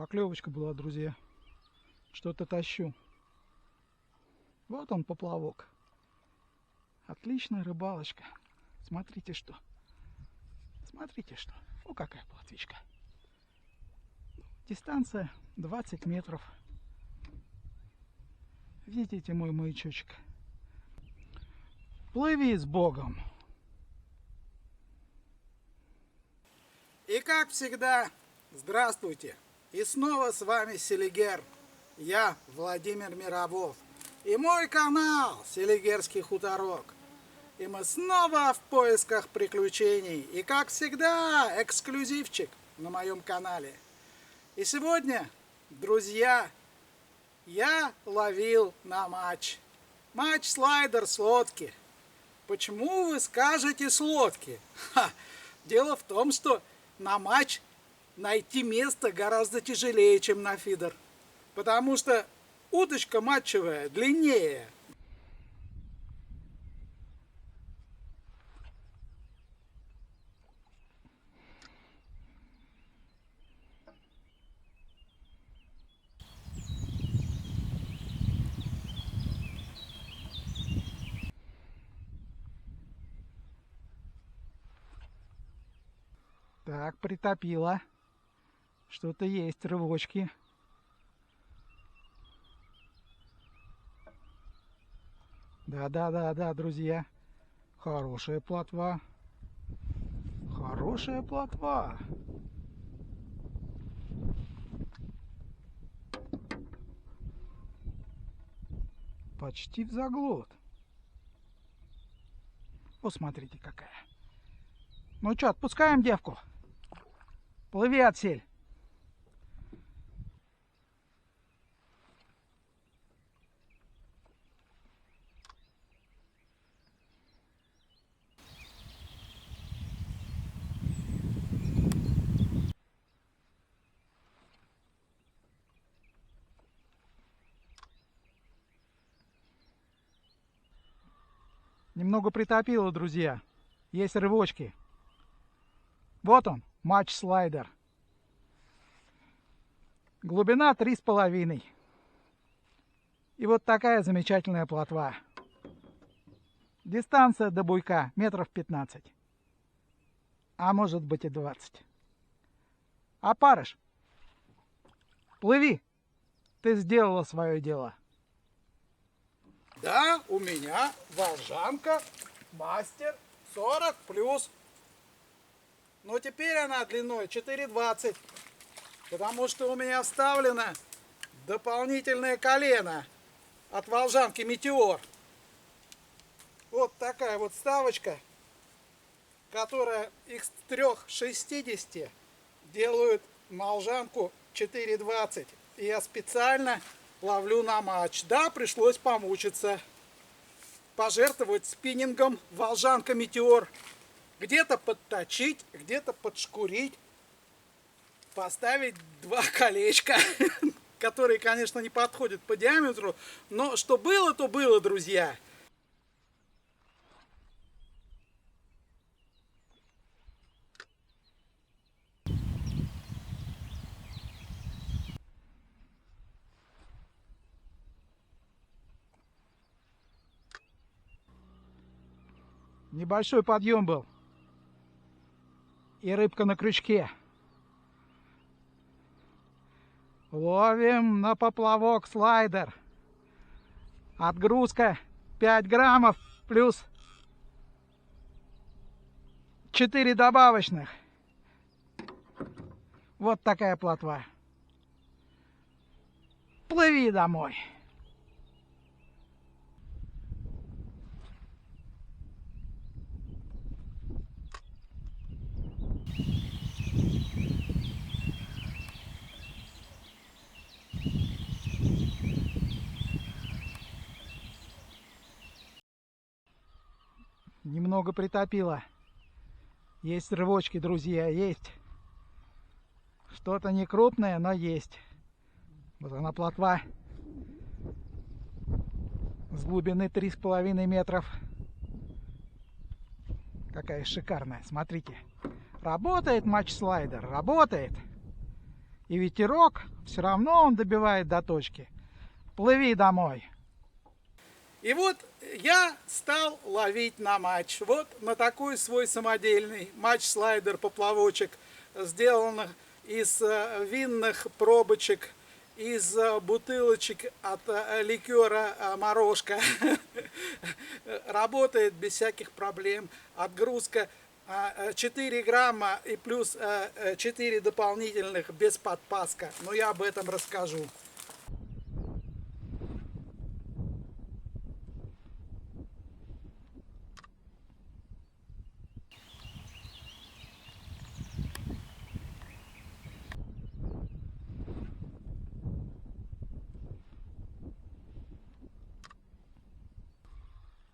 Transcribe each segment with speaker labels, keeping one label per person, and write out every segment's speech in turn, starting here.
Speaker 1: Поклевочка была, друзья. Что-то тащу. Вот он, поплавок. Отличная рыбалочка. Смотрите что. Смотрите что. О, какая плотвичка. Дистанция 20 метров. Видите мой маячочек? Плыви с Богом.
Speaker 2: И как всегда, здравствуйте. И снова с вами Селигер. Я Владимир Мировов. И мой канал Селигерский хуторок. И мы снова в поисках приключений. И как всегда, эксклюзивчик на моем канале. И сегодня, друзья, я ловил на матч. Матч-слайдер с лодки. Почему вы скажете с лодки? Дело в том, что на матч найти место гораздо тяжелее, чем на фидер. Потому что удочка матчевая длиннее.
Speaker 1: Так, притопило. Что-то есть, рывочки. Да, друзья. Хорошая плотва. Хорошая плотва. Почти в заглот. Посмотрите, какая. Ну что, отпускаем девку? Плыви, отсель. Немного притопило, друзья. Есть рывочки. Вот он, матч-слайдер. Глубина 3,5. И вот такая замечательная плотва. Дистанция до буйка метров 15. А может быть и 20. Опарыш, плыви. Ты сделала свое дело.
Speaker 2: Да, у меня волжанка мастер 40+. Но теперь она длиной 4,20. Потому что у меня вставлено дополнительное колено от волжанки Метеор. Вот такая вот вставочка, которая из 3,60 делают волжанку 4,20. И я специально ловлю на матч. Да, пришлось помучиться. Пожертвовать спиннингом волжанка Метеор. Где-то подточить, где-то подшкурить. Поставить 2 колечка, которые, конечно, не подходят по диаметру. Но что было, то было, друзья.
Speaker 1: Небольшой подъем был. И рыбка на крючке. Ловим на поплавок слайдер. Отгрузка 5 граммов плюс 4 добавочных. Вот такая плотва. Плыви домой. Немного притопило. Есть рывочки, друзья, есть. Что-то не крупное, но есть. Вот она плотва. С глубины 3,5 метров. Какая шикарная, смотрите. Работает матч-слайдер, работает. и ветерок, все равно он добивает до точки. Плыви домой.
Speaker 2: И вот я стал ловить на матч. Вот на такой свой самодельный матч-слайдер поплавочек, сделанный из винных пробочек, из бутылочек от ликера «Морошка». Работает без всяких проблем. Отгрузка 4 грамма и плюс 4 дополнительных без подпаска. Но я об этом расскажу.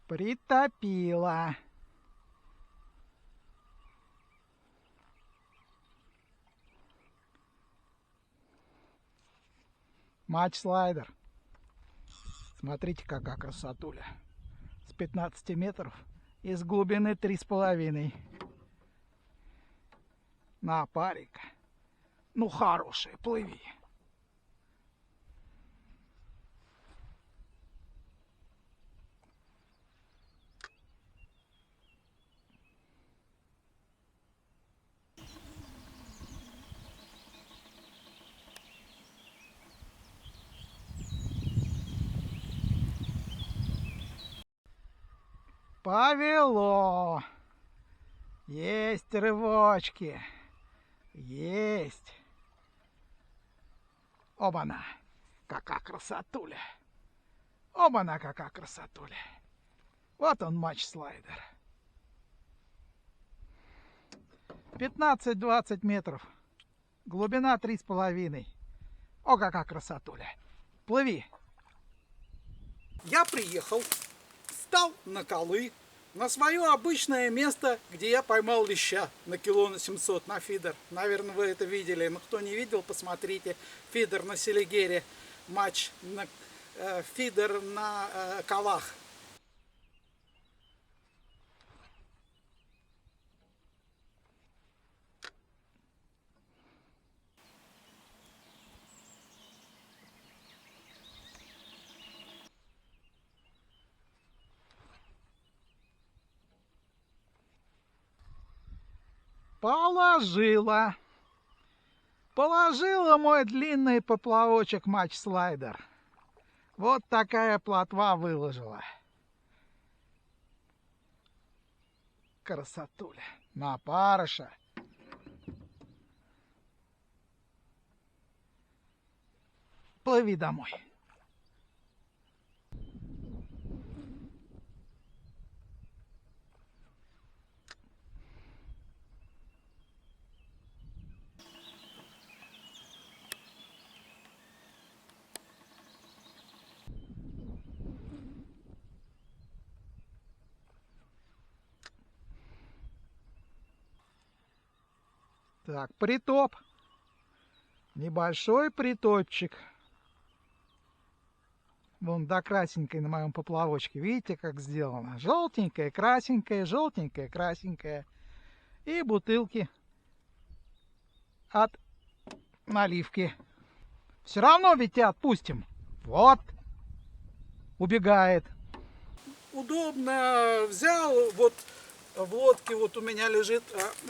Speaker 1: Притопила. Матч-слайдер. Смотрите, какая красотуля. С 15 метров и с глубины 3,5. На, парик. Ну, хороший, плыви. Повело. Есть рывочки. Есть. Оба-на. Какая красотуля. Оба-на, какая красотуля. Вот он, матч-слайдер. 15-20 метров. Глубина 3,5. О, какая красотуля. Плыви.
Speaker 2: Я приехал, встал на колы, на свое обычное место, где я поймал леща на кило на 700 на фидер. Наверное, вы это видели. Но кто не видел, посмотрите. Фидер на Селигере, матч на фидер на колах.
Speaker 1: Положила. Положила мой длинный поплавочек матч-слайдер. Вот такая плотва выложила. Красотуля. На парыша. Плыви домой. Так, притоп. Небольшой притопчик. Вон до красненькой на моем поплавочке. Видите, как сделано? Желтенькая, красненькая, желтенькая, красненькая. И бутылки от наливки. Все равно ведь и отпустим. Вот. Убегает.
Speaker 2: Удобно взял, вот в лодке вот у меня лежит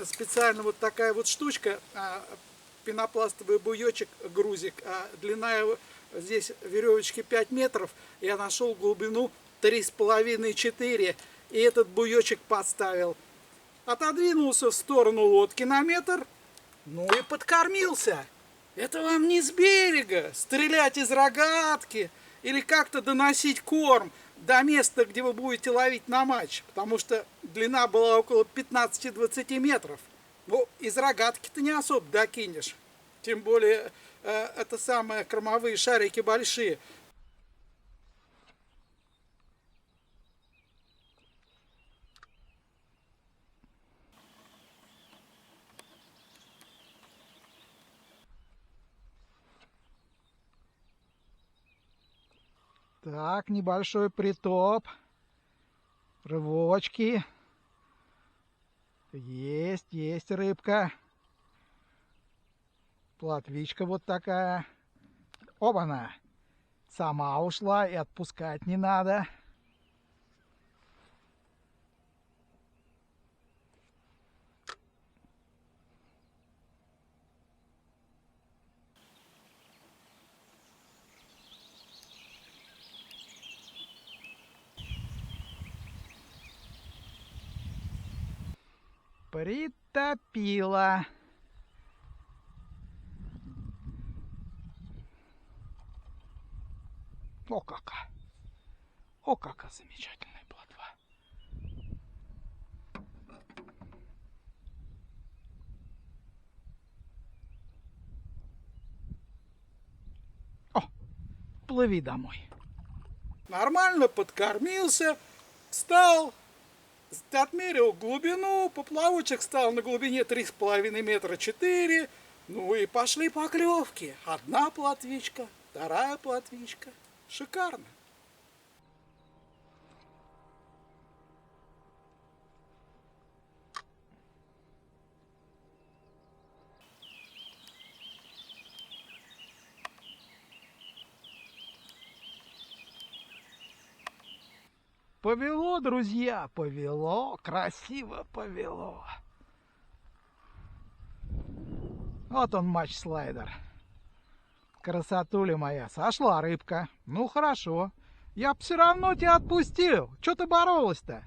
Speaker 2: специально вот такая вот штучка, пенопластовый буечек, грузик, длина его здесь веревочки 5 метров, я нашел глубину 3,5-4, и этот буечек подставил. Отодвинулся в сторону лодки на метр, ну и подкормился. Это вам не с берега стрелять из рогатки или как-то доносить корм до места, где вы будете ловить на матч, потому что длина была около 15-20 метров. Ну, из рогатки ты не особо докинешь. Тем более, это самые кормовые шарики большие.
Speaker 1: Так, небольшой притоп. Рывочки. Есть рыбка. Плотвичка вот такая. Оба-на. Сама ушла и отпускать не надо. Притопила. О, какая! О, какая замечательная плотва! О, плыви домой.
Speaker 2: Нормально подкормился, встал, отмерил глубину, поплавочек стал на глубине 3,5 метра 4. Ну и пошли поклевки. Одна плотвичка, вторая плотвичка. Шикарно.
Speaker 1: Повело, друзья, повело, красиво повело. Вот он матч-слайдер. Красотуля моя, сошла рыбка. Ну хорошо, я б все равно тебя отпустил. Че ты боролась-то?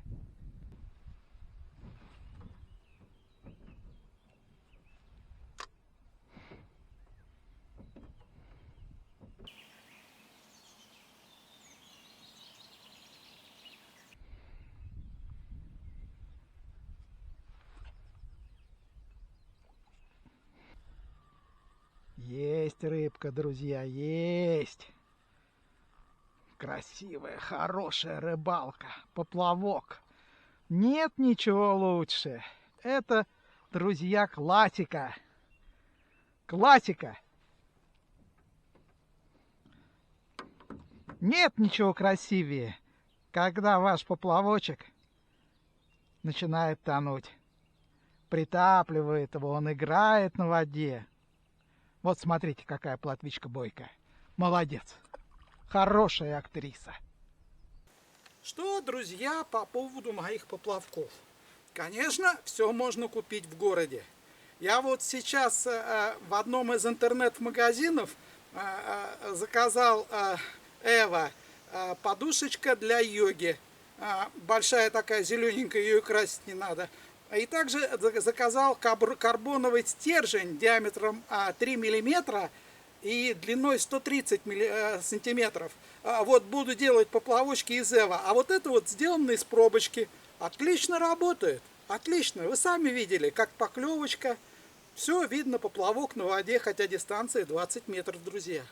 Speaker 1: Есть рыбка, друзья, есть. Красивая, хорошая рыбалка, поплавок. Нет ничего лучше. Это, друзья, классика. Классика. Нет ничего красивее, когда ваш поплавочек начинает тонуть. Притапливает его, он играет на воде. Вот смотрите, какая плотвичка бойкая. Молодец. Хорошая актриса.
Speaker 2: Что, друзья, по поводу моих поплавков? Конечно, все можно купить в городе. Я вот сейчас в одном из интернет-магазинов заказал Эва подушечка для йоги. Большая такая, зелененькая, ее и красить не надо. И также заказал карбоновый стержень диаметром 3 миллиметра и длиной 130 сантиметров. Вот буду делать поплавочки из Эва. А вот это вот сделано из пробочки. Отлично работает. Отлично. Вы сами видели, как поклевочка. Все видно, поплавок на воде, хотя дистанция 20 метров, друзья.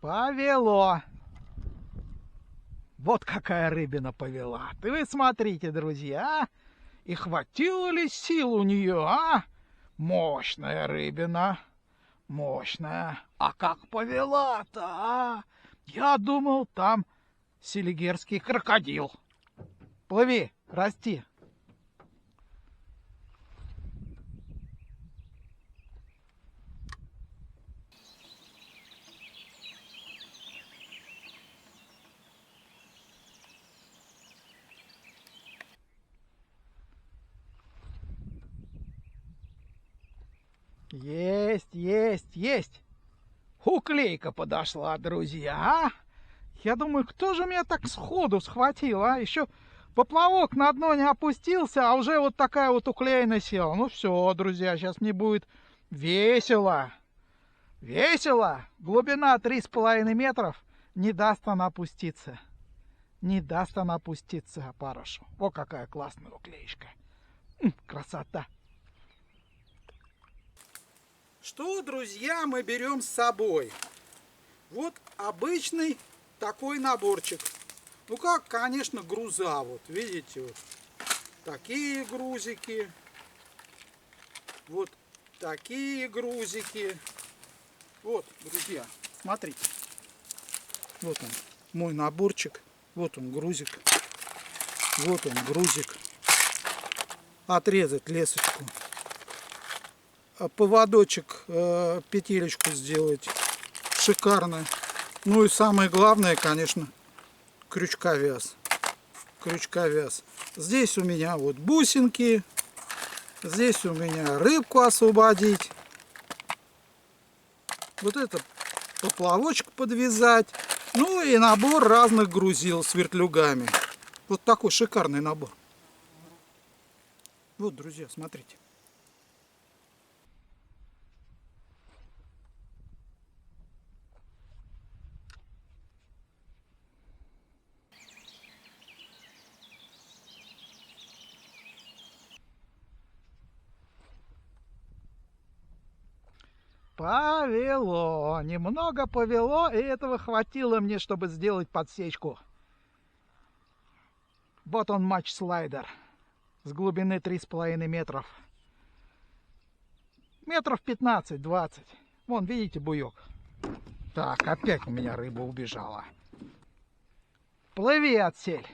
Speaker 1: Повело. Вот какая рыбина повела. Ты вы смотрите, друзья, а? И хватило ли сил у нее, а? Мощная рыбина. Мощная. А как повела-то, а? Я думал, там селигерский крокодил. Плыви, расти. Есть, есть, есть. Уклейка подошла, друзья. А? Я думаю, кто же меня так сходу схватил, а? Еще поплавок на дно не опустился, а уже вот такая вот уклеина села. Ну все, друзья, сейчас мне будет весело. Весело. Глубина 3,5 метров. Не даст она опуститься. Не даст она опуститься опарышу. О, какая классная уклеечка. Красота.
Speaker 2: Что, друзья, мы берем с собой? Вот обычный такой наборчик. Ну как, конечно, груза. Вот видите, вот такие грузики. Вот такие грузики. Вот, друзья, смотрите. Вот он, мой наборчик. Вот он, грузик. Вот он, грузик. Отрезать лесочку. Поводочек, петелечку сделать. Шикарно. Ну и самое главное, конечно, крючковяз. Крючковяз. Здесь у меня вот бусинки. Здесь у меня рыбку освободить. Вот это поплавочек подвязать. Ну и набор разных грузил с вертлюгами. Вот такой шикарный набор. Вот, друзья, смотрите.
Speaker 1: Повело, немного повело, и этого хватило мне, чтобы сделать подсечку. Вот он, матч-слайдер с глубины 3,5 метров. Метров 15-20. Вон, видите, буек. Так, опять у меня рыба убежала. Плыви, отсель.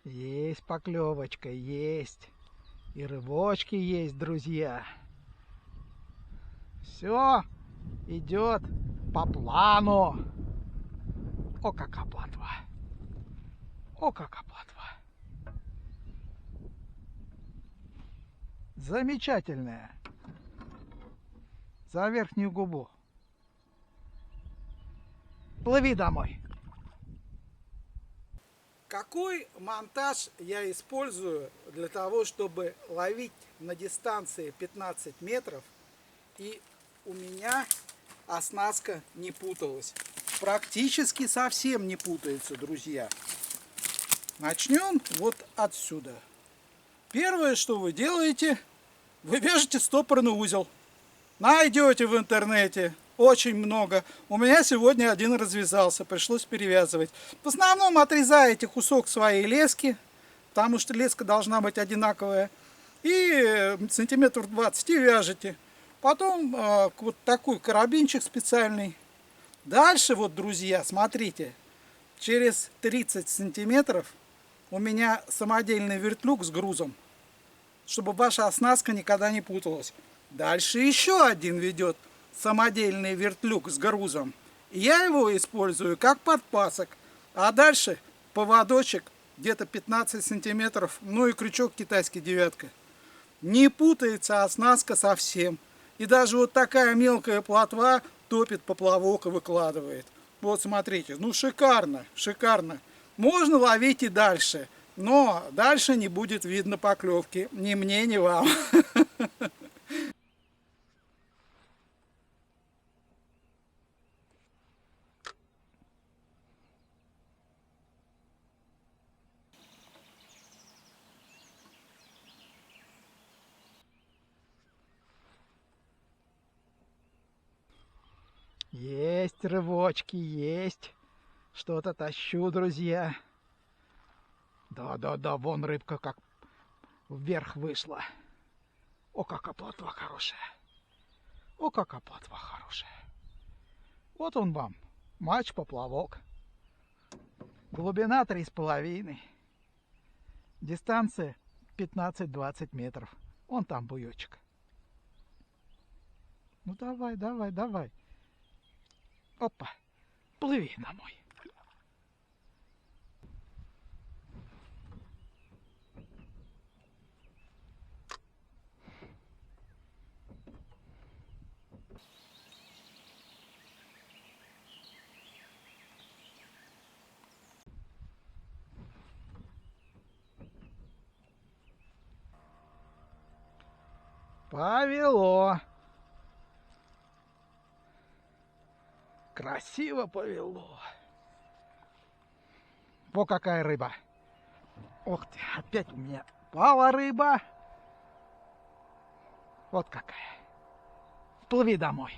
Speaker 1: Есть поклевочка, есть. И рыбочки есть, друзья. Все идет по плану. О, какая плотва. О, какая плотва. Замечательная. За верхнюю губу. Плыви домой.
Speaker 2: Какой монтаж я использую для того, чтобы ловить на дистанции 15 метров, и у меня оснастка не путалась? Практически совсем не путается, друзья. Начнем вот отсюда. Первое, что вы делаете, вы вяжете стопорный узел. Найдете в интернете очень много. У меня сегодня один развязался, пришлось перевязывать. В основном отрезаете кусок своей лески, потому что леска должна быть одинаковая, и сантиметров 20 и вяжете. Потом вот такой карабинчик специальный. Дальше, вот, друзья, смотрите, через 30 сантиметров у меня самодельный вертлюг с грузом, чтобы ваша оснастка никогда не путалась. Дальше еще один ведет самодельный вертлюг с грузом. Я его использую как подпасок. А дальше поводочек где-то 15 сантиметров, ну и крючок китайский девятка. Не путается оснастка совсем. И даже вот такая мелкая плотва топит поплавок и выкладывает. Вот смотрите, ну шикарно, шикарно. Можно ловить и дальше, но дальше не будет видно поклевки. Ни мне, ни вам.
Speaker 1: Есть рывочки, есть. Что-то тащу, друзья. Да-да-да, вон рыбка как вверх вышла. О, какая плотва хорошая. О, какая плотва хорошая. Вот он вам, матч-поплавок. Глубина 3,5. Дистанция 15-20 метров. Вон там буечек. Ну давай, давай, давай. Опа, плыви домой. Повело. Красиво повело. Во какая рыба. Ох ты, опять у меня пала рыба. Вот какая. Плыви домой.